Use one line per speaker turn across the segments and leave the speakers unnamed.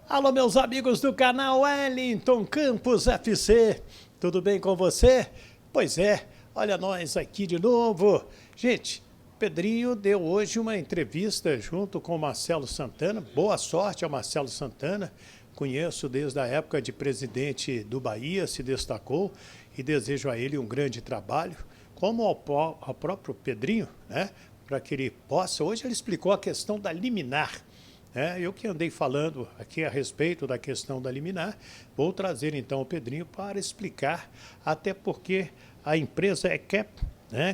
Alô, meus amigos do canal Wellington Campos FC, tudo bem com você? Pois é, olha nós aqui de novo. Gente, Pedrinho deu hoje uma entrevista junto com o Marcelo Santana. Boa sorte ao Marcelo Santana, conheço desde a época de presidente do Bahia, se destacou e desejo a ele um grande trabalho, como ao próprio Pedrinho, né? Para que ele possa. Hoje ele explicou a questão da liminar. Eu que andei falando aqui a respeito da questão da liminar, vou trazer então o Pedrinho para explicar, até porque a empresa ECAP,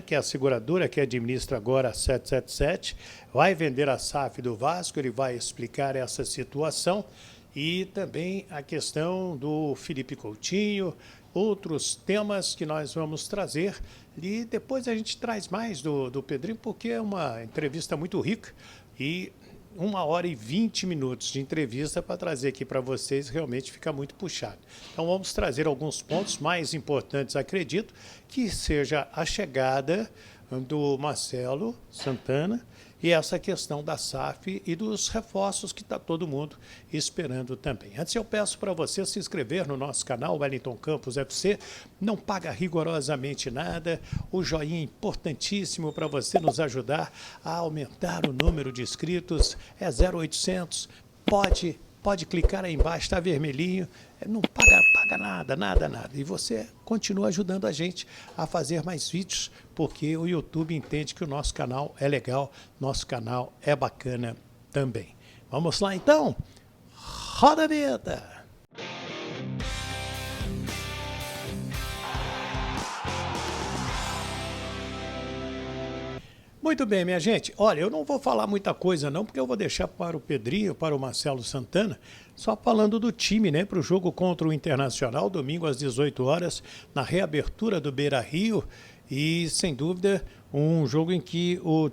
que é a seguradora que administra agora a 777, vai vender a SAF do Vasco, ele vai explicar essa situação e também a questão do Felipe Coutinho, outros temas que nós vamos trazer e depois a gente traz mais do Pedrinho, porque é uma entrevista muito rica e 1h20 de entrevista para trazer aqui para vocês, realmente fica muito puxado. Então vamos trazer alguns pontos mais importantes, acredito, que seja a chegada do Marcelo Santana e essa questão da SAF e dos reforços que está todo mundo esperando também. Antes eu peço para você se inscrever no nosso canal Wellington Campos FC, não paga rigorosamente nada, o joinha é importantíssimo para você nos ajudar a aumentar o número de inscritos, é 0800, pode clicar aí embaixo, está vermelhinho, não paga nada. E você continua ajudando a gente a fazer mais vídeos, porque o YouTube entende que o nosso canal é legal, nosso canal é bacana também. Vamos lá então? Roda a vinheta! Muito bem, minha gente. Olha, eu não vou falar muita coisa não, porque eu vou deixar para o Pedrinho, para o Marcelo Santana, só falando do time, para o jogo contra o Internacional, domingo às 18 horas, na reabertura do Beira-Rio, e sem dúvida um jogo em que o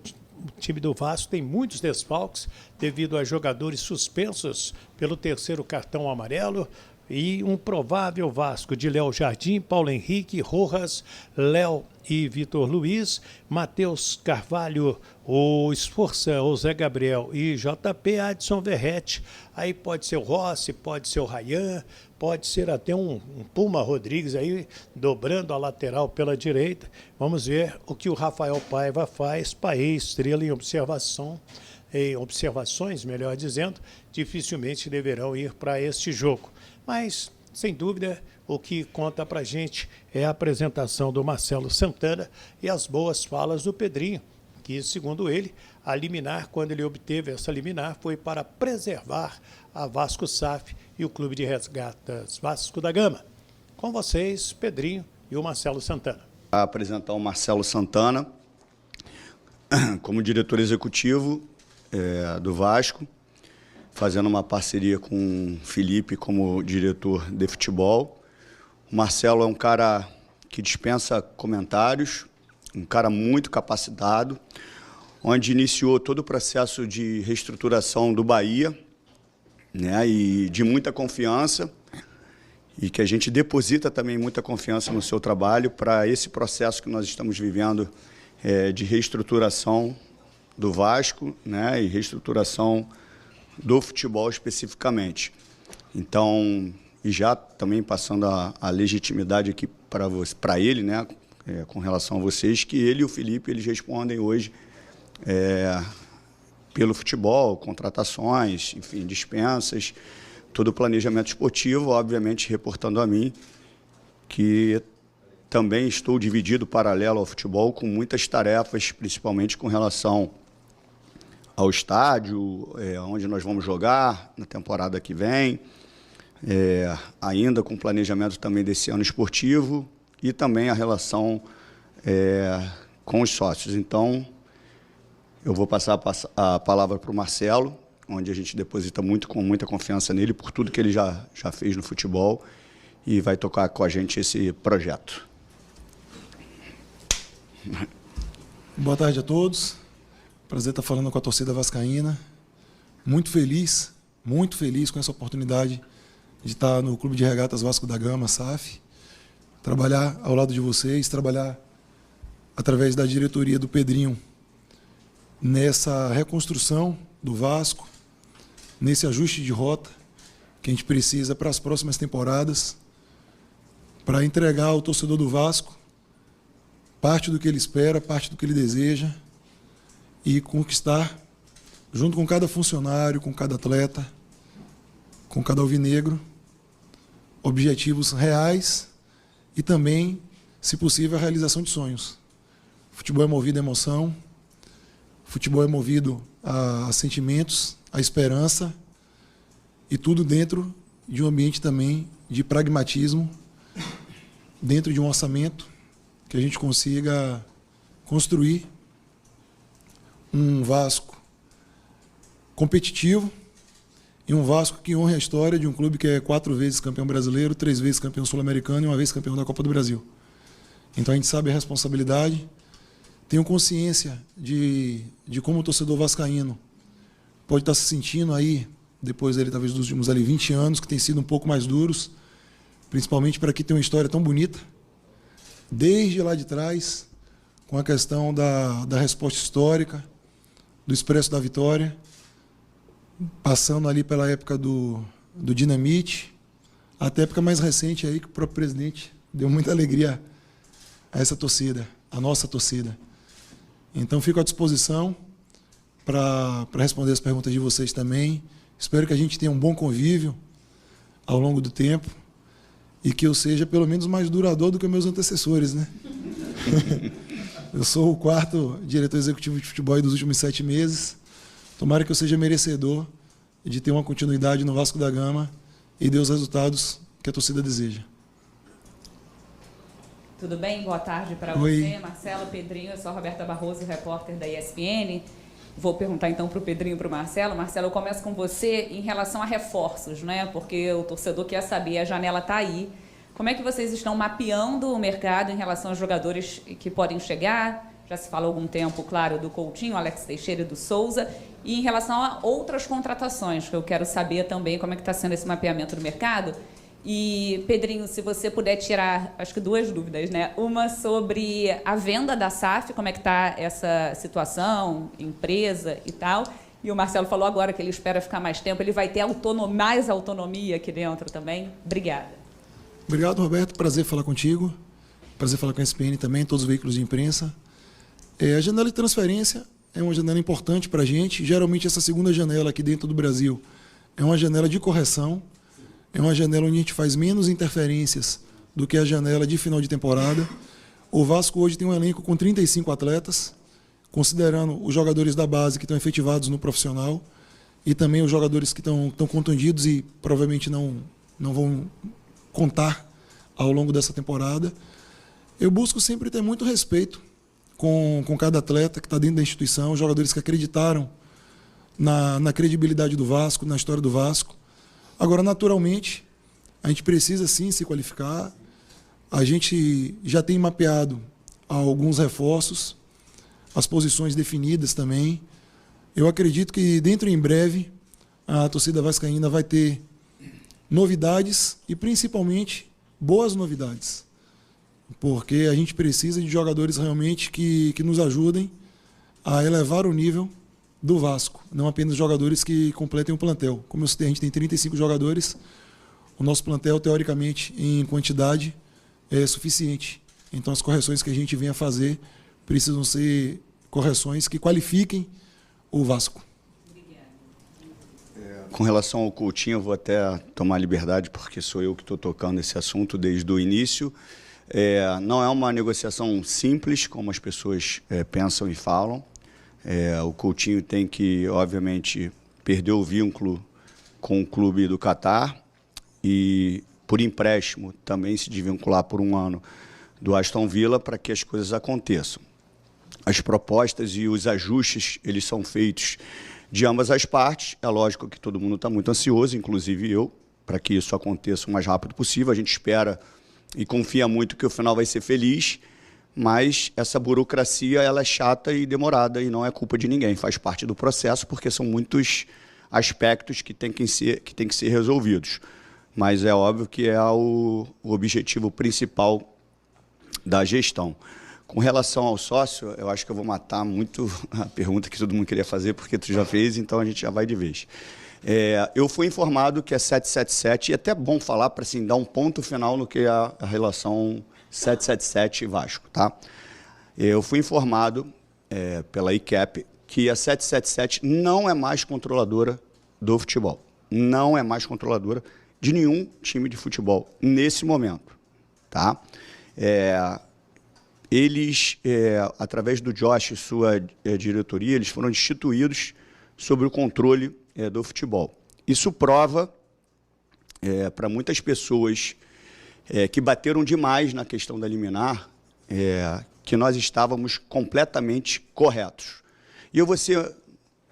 time do Vasco tem muitos desfalques devido a jogadores suspensos pelo terceiro cartão amarelo, e um provável Vasco de Léo Jardim, Paulo Henrique, Rojas, Léo e Vitor Luiz, Matheus Carvalho, o Esforça, o Zé Gabriel e JP, Adson Verrete. Aí pode ser o Rossi, pode ser o Rayan, pode ser até um Puma Rodrigues aí dobrando a lateral pela direita. Vamos ver o que o Rafael Paiva faz, Paê, estrela em observações, melhor dizendo, dificilmente deverão ir para este jogo. Mas, sem dúvida, o que conta para a gente é a apresentação do Marcelo Santana e as boas falas do Pedrinho, que, segundo ele, a liminar, quando ele obteve essa liminar, foi para preservar a Vasco SAF e o Clube de Resgatas Vasco da Gama. Com vocês, Pedrinho e o Marcelo Santana.
A apresentar o Marcelo Santana como diretor executivo do Vasco, fazendo uma parceria com o Felipe como diretor de futebol. O Marcelo é um cara que dispensa comentários, um cara muito capacitado, onde iniciou todo o processo de reestruturação do Bahia, e de muita confiança, e que a gente deposita também muita confiança no seu trabalho para esse processo que nós estamos vivendo de reestruturação do Vasco, e reestruturação do futebol especificamente. Então, e já também passando a legitimidade aqui para ele, com relação a vocês, que ele e o Felipe eles respondem hoje pelo futebol, contratações, enfim, dispensas, todo o planejamento esportivo, obviamente reportando a mim, que também estou dividido paralelo ao futebol com muitas tarefas, principalmente com relação ao estádio, onde nós vamos jogar na temporada que vem, ainda com planejamento também desse ano esportivo e também a relação com os sócios. Então, eu vou passar a palavra para o Marcelo, onde a gente deposita com muita confiança nele por tudo que ele já fez no futebol e vai tocar com a gente esse projeto.
Boa tarde a todos. Prazer estar falando com a torcida vascaína. Muito feliz com essa oportunidade de estar no Clube de Regatas Vasco da Gama, SAF. Trabalhar ao lado de vocês, trabalhar através da diretoria do Pedrinho nessa reconstrução do Vasco, nesse ajuste de rota que a gente precisa para as próximas temporadas, para entregar ao torcedor do Vasco parte do que ele espera, parte do que ele deseja e conquistar, junto com cada funcionário, com cada atleta, com cada alvinegro, objetivos reais e também, se possível, a realização de sonhos. Futebol é movido a emoção, futebol é movido a sentimentos, a esperança e tudo dentro de um ambiente também de pragmatismo, dentro de um orçamento que a gente consiga construir um Vasco competitivo e um Vasco que honre a história de um clube que é 4 vezes campeão brasileiro, 3 vezes campeão sul-americano e 1 vez campeão da Copa do Brasil. Então a gente sabe a responsabilidade, tenho consciência de como o torcedor vascaíno pode estar se sentindo aí, depois dele talvez dos últimos 20 anos, que tem sido um pouco mais duros, principalmente para quem tem uma história tão bonita, desde lá de trás, com a questão da resposta histórica, do Expresso da Vitória, passando ali pela época do Dinamite, até a época mais recente aí que o próprio presidente deu muita alegria a essa torcida, a nossa torcida. Então fico à disposição para responder as perguntas de vocês também. Espero que a gente tenha um bom convívio ao longo do tempo e que eu seja pelo menos mais duradouro do que meus antecessores, né? Eu sou o 4º diretor executivo de futebol dos últimos 7 meses. Tomara que eu seja merecedor de ter uma continuidade no Vasco da Gama e dê os resultados que a torcida deseja.
Tudo bem? Boa tarde para você, Marcelo, Pedrinho. Eu sou a Roberta Barroso, repórter da ESPN. Vou perguntar então para o Pedrinho e para o Marcelo. Marcelo, eu começo com você em relação a reforços, né? Porque o torcedor quer saber, a janela está aí. Como é que vocês estão mapeando o mercado em relação aos jogadores que podem chegar? Já se falou há algum tempo, claro, do Coutinho, Alex Teixeira e do Souza. E em relação a outras contratações, que eu quero saber também como é que está sendo esse mapeamento do mercado. E, Pedrinho, se você puder tirar, acho que 2 dúvidas, né? Uma sobre a venda da SAF, como é que está essa situação, empresa e tal. E o Marcelo falou agora que ele espera ficar mais tempo. Ele vai ter mais autonomia aqui dentro também. Obrigada.
Obrigado, Roberto. Prazer falar contigo. Prazer falar com a ESPN também, todos os veículos de imprensa. A janela de transferência é uma janela importante para a gente. Geralmente, essa segunda janela aqui dentro do Brasil é uma janela de correção. É uma janela onde a gente faz menos interferências do que a janela de final de temporada. O Vasco hoje tem um elenco com 35 atletas, considerando os jogadores da base que estão efetivados no profissional e também os jogadores que estão contundidos e provavelmente não vão contar ao longo dessa temporada. Eu busco sempre ter muito respeito com cada atleta que está dentro da instituição, os jogadores que acreditaram na credibilidade do Vasco, na história do Vasco. Agora, naturalmente, a gente precisa sim se qualificar. A gente já tem mapeado alguns reforços, as posições definidas também. Eu acredito que dentro em breve a torcida vascaína vai ter novidades e principalmente boas novidades. Porque a gente precisa de jogadores realmente que nos ajudem a elevar o nível do Vasco, não apenas jogadores que completem o plantel. Como eu citei, a gente tem 35 jogadores, o nosso plantel, teoricamente, em quantidade, é suficiente. Então, as correções que a gente vem a fazer precisam ser correções que qualifiquem o Vasco.
Com relação ao Coutinho, eu vou até tomar liberdade, porque sou eu que estou tocando esse assunto desde o início. Não é uma negociação simples, como as pessoas pensam e falam. O Coutinho tem que, obviamente, perder o vínculo com o clube do Catar e, por empréstimo, também se desvincular por 1 ano do Aston Villa para que as coisas aconteçam. As propostas e os ajustes, eles são feitos de ambas as partes. É lógico que todo mundo está muito ansioso, inclusive eu, para que isso aconteça o mais rápido possível. A gente espera e confia muito que o final vai ser feliz, mas essa burocracia ela é chata e demorada e não é culpa de ninguém, faz parte do processo, porque são muitos aspectos que têm que ser resolvidos. Mas é óbvio que é o objetivo principal da gestão. Com relação ao sócio, eu acho que eu vou matar muito a pergunta que todo mundo queria fazer, porque tu já fez, então a gente já vai de vez. Eu fui informado que é 777, e é até bom falar para assim, dar um ponto final no que é a relação 777 e Vasco. Tá? Eu fui informado pela ICAP que a 777 não é mais controladora do futebol. Não é mais controladora de nenhum time de futebol nesse momento. Tá? Eles, através do Josh e sua diretoria, eles foram instituídos sobre o controle do futebol. Isso prova para muitas pessoas que bateram demais na questão da liminar, que nós estávamos completamente corretos. E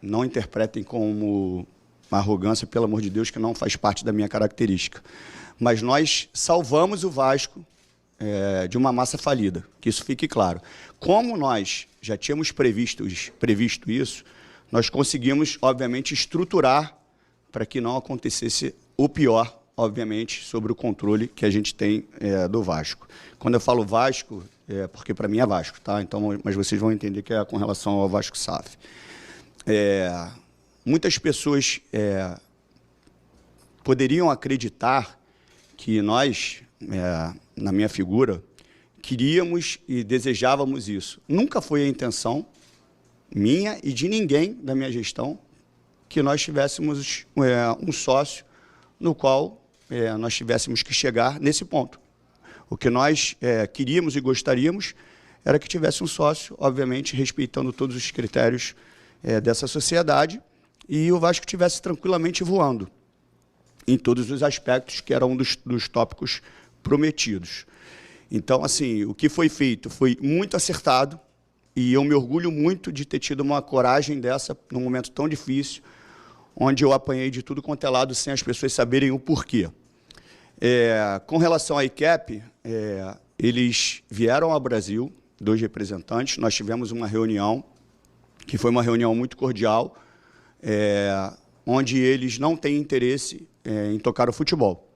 não interpretem como uma arrogância, pelo amor de Deus, que não faz parte da minha característica. Mas nós salvamos o Vasco de uma massa falida, que isso fique claro. Como nós já tínhamos previsto isso, nós conseguimos, obviamente, estruturar para que não acontecesse o pior, obviamente, sobre o controle que a gente tem do Vasco. Quando eu falo Vasco, porque para mim é Vasco, tá? Então, mas vocês vão entender que é com relação ao Vasco SAF. Muitas pessoas poderiam acreditar que nós, na minha figura, queríamos e desejávamos isso. Nunca foi a intenção minha e de ninguém da minha gestão que nós tivéssemos um sócio no qual nós tivéssemos que chegar nesse ponto. O que nós queríamos e gostaríamos era que tivesse um sócio, obviamente, respeitando todos os critérios dessa sociedade, e o Vasco estivesse tranquilamente voando em todos os aspectos, que era um dos tópicos prometidos. Então, assim, o que foi feito foi muito acertado, e eu me orgulho muito de ter tido uma coragem dessa num momento tão difícil, onde eu apanhei de tudo quanto é lado sem as pessoas saberem o porquê. Com relação à ICAP, eles vieram ao Brasil, 2 representantes, nós tivemos uma reunião, que foi uma reunião muito cordial, onde eles não têm interesse em tocar o futebol.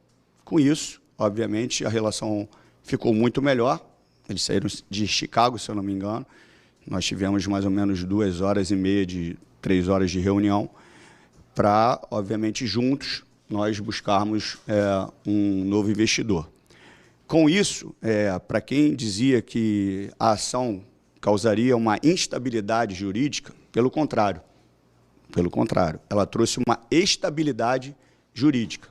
Com isso, obviamente, a relação ficou muito melhor. Eles saíram de Chicago, se eu não me engano. Nós tivemos mais ou menos 2h30, 3 horas de reunião, para, obviamente, juntos, nós buscarmos um novo investidor. Com isso, para quem dizia que a ação causaria uma instabilidade jurídica, pelo contrário, ela trouxe uma estabilidade jurídica.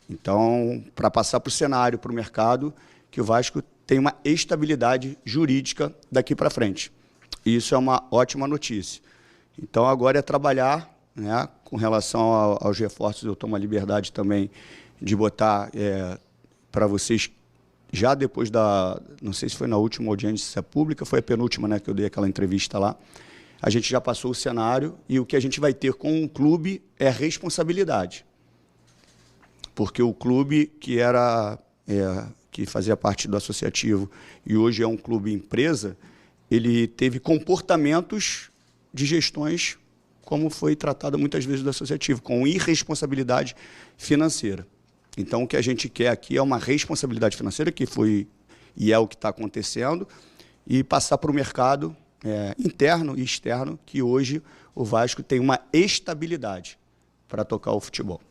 Então, para passar para o cenário, para o mercado, que o Vasco tem uma estabilidade jurídica daqui para frente. E isso é uma ótima notícia. Então, agora é trabalhar, né, com relação aos reforços. Eu tomo a liberdade também de botar para vocês, já depois não sei se foi na última audiência pública, foi a penúltima, né, que eu dei aquela entrevista lá, a gente já passou o cenário, e o que a gente vai ter com o clube é responsabilidade. Porque o clube que fazia parte do associativo e hoje é um clube empresa, ele teve comportamentos de gestões, como foi tratado muitas vezes do associativo, com irresponsabilidade financeira. Então, o que a gente quer aqui é uma responsabilidade financeira, que foi e é o que está acontecendo, e passar para o mercado interno e externo, que hoje o Vasco tem uma estabilidade para tocar o futebol.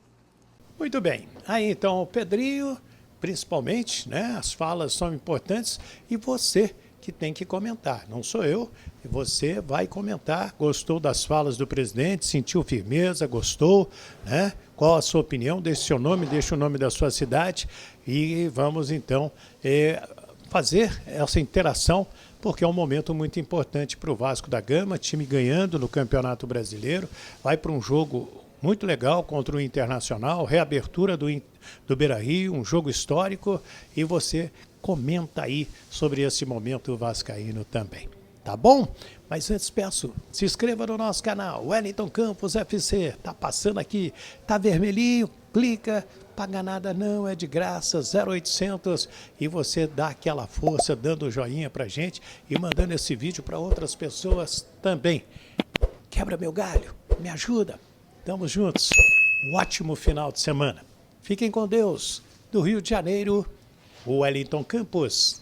Muito bem. Aí, então, o Pedrinho, principalmente, né? As falas são importantes, e você que tem que comentar, não sou eu, e você vai comentar. Gostou das falas do presidente, sentiu firmeza, gostou, né? Qual a sua opinião? Deixe seu nome, deixe o nome da sua cidade, e vamos então fazer essa interação, porque é um momento muito importante para o Vasco da Gama, time ganhando no Campeonato Brasileiro, vai para um jogo muito legal contra o Internacional, reabertura do Beira-Rio, um jogo histórico, e você comenta aí sobre esse momento vascaíno também, tá bom? Mas antes peço, se inscreva no nosso canal, Wellington Campos FC, tá passando aqui, tá vermelhinho, clica, paga nada não, é de graça, 0800, e você dá aquela força dando o joinha pra gente e mandando esse vídeo para outras pessoas também. Quebra meu galho, me ajuda, tamo juntos, um ótimo final de semana. Fiquem com Deus, do Rio de Janeiro, o Wellington Campos.